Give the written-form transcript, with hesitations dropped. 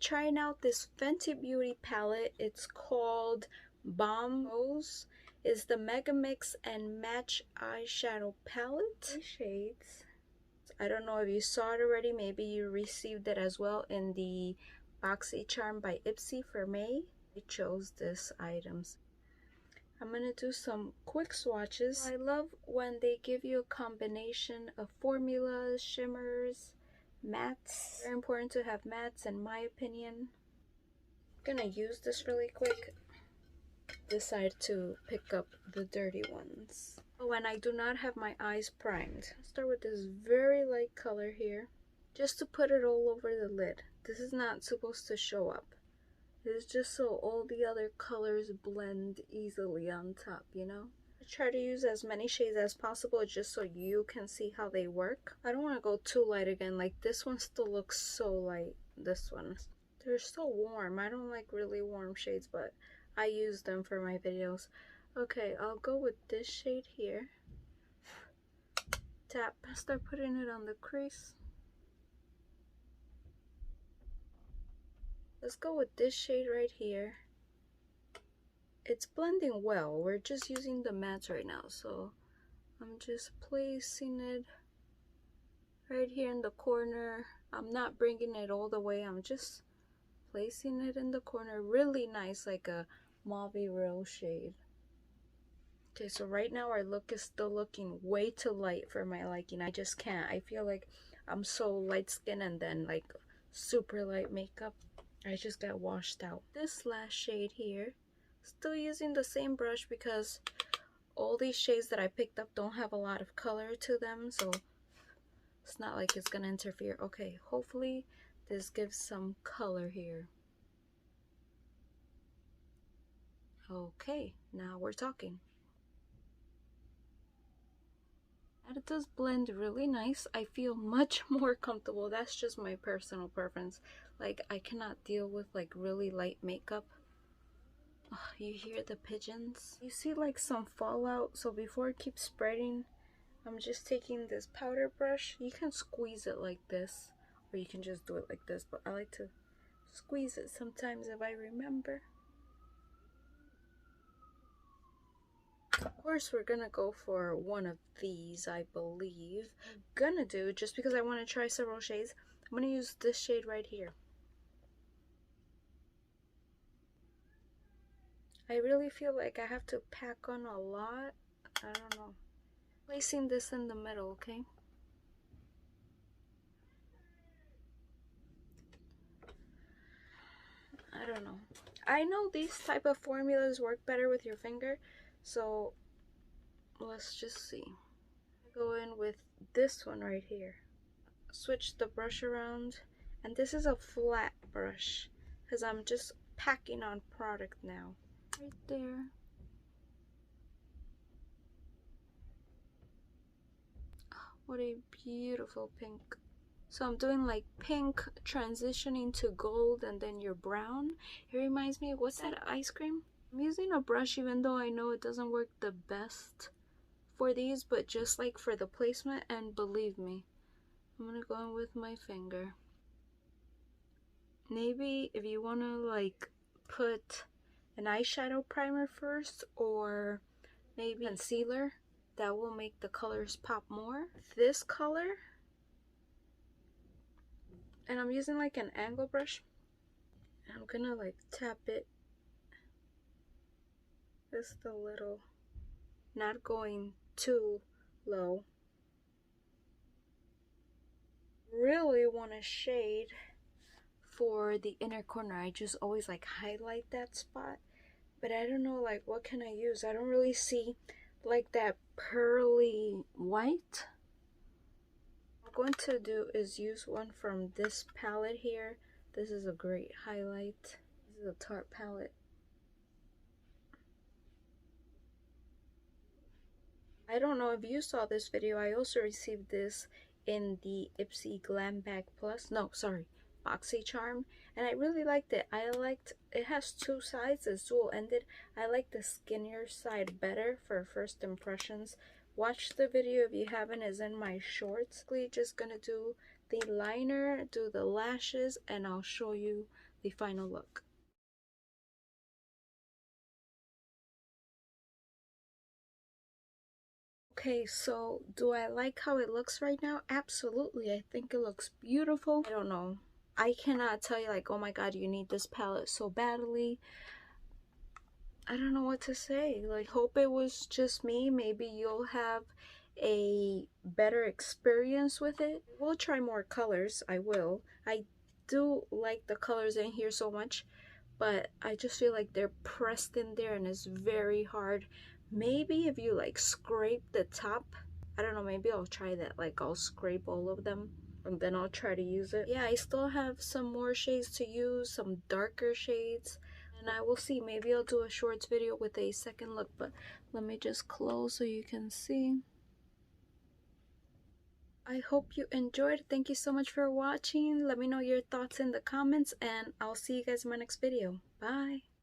trying out this Fenty Beauty palette. It's called Bomb Rose. It's the Mega Mix and Match Eyeshadow Palette. 3 shades. I don't know if you saw it already. Maybe you received it as well in the BoxyCharm by Ipsy for May. I chose this items. I'm gonna do some quick swatches. I love when they give you a combination of formulas, shimmers, mattes. Very important to have mattes in my opinion. I'm gonna use this really quick. Decide to pick up the dirty ones. Oh, and I do not have my eyes primed. I'll start with this very light color here, just to put it all over the lid. This is not supposed to show up. It's just so all the other colors blend easily on top, you know? I try to use as many shades as possible just so you can see how they work. I don't want to go too light again. Like this one still looks so light. This one. They're so warm. I don't like really warm shades, but I use them for my videos. Okay, I'll go with this shade here. Tap. Start putting it on the crease. Let's go with this shade right here. It's blending well. We're just using the mattes right now, so I'm just placing it right here in the corner. I'm not bringing it all the way. I'm just placing it in the corner. Really nice, like a mauvey rose shade. Okay, so right now our look is still looking way too light for my liking. I just can't. I feel like I'm so light skinned and then like super light makeup. I just got washed out. This last shade here, still using the same brush because all these shades that I picked up don't have a lot of color to them, so it's not like it's gonna interfere. Okay, hopefully this gives some color here. Okay, now we're talking. And it does blend really nice. I feel much more comfortable. That's just my personal preference. Like, I cannot deal with like really light makeup. Oh, you hear the pigeons? You see like some fallout, so before it keeps spreading, I'm just taking this powder brush. You can squeeze it like this, or you can just do it like this, but I like to squeeze it sometimes if I remember. Of course, we're gonna go for one of these, I believe. I'm gonna do, just because I want to try several shades, I'm gonna use this shade right here. I really feel like I have to pack on a lot. I don't know. Placing this in the middle, okay? I don't know. I know these type of formulas work better with your finger, so let's just see. I go in with this one right here. Switch the brush around, and this is a flat brush because I'm just packing on product now. Right there. What a beautiful pink. So I'm doing like pink transitioning to gold and then your brown. It reminds me of, what's that ice cream? I'm using a brush even though I know it doesn't work the best for these, but just like for the placement, and believe me, I'm gonna go in with my finger. Maybe if you wanna like put an eyeshadow primer first, or maybe concealer, that will make the colors pop more. This color, and I'm using like an angle brush, I'm gonna like tap it just a little, not going too low. Really want to shade for the inner corner. I just always like highlight that spot, but I don't know like what can I use. I don't really see like that pearly white. What I'm going to do is use one from this palette here. This is a great highlight. This is a Tarte palette. I don't know if you saw this video. I also received this in the Ipsy Glam Bag Plus. No, sorry, BoxyCharm, and I really liked it. It has two sides, it's dual ended. I like the skinnier side better for first impressions. Watch the video if you haven't, is in my shorts. Just gonna do the liner, do the lashes, and I'll show you the final look. Okay, so do I like how it looks right now? Absolutely. I think it looks beautiful. I don't know. I cannot tell you like, oh my god, you need this palette so badly. I don't know what to say. Like, hope it was just me. Maybe you'll have a better experience with it. We'll try more colors. I will. I do like the colors in here so much, but I just feel like they're pressed in there and it's very hard. Maybe if you like scrape the top, I don't know, maybe I'll try that. Like, I'll scrape all of them and then I'll try to use it. Yeah, I still have some more shades to use, some darker shades. And I will see, maybe I'll do a shorts video with a second look, but let me just close so you can see. I hope you enjoyed. Thank you so much for watching. Let me know your thoughts in the comments and I'll see you guys in my next video. Bye.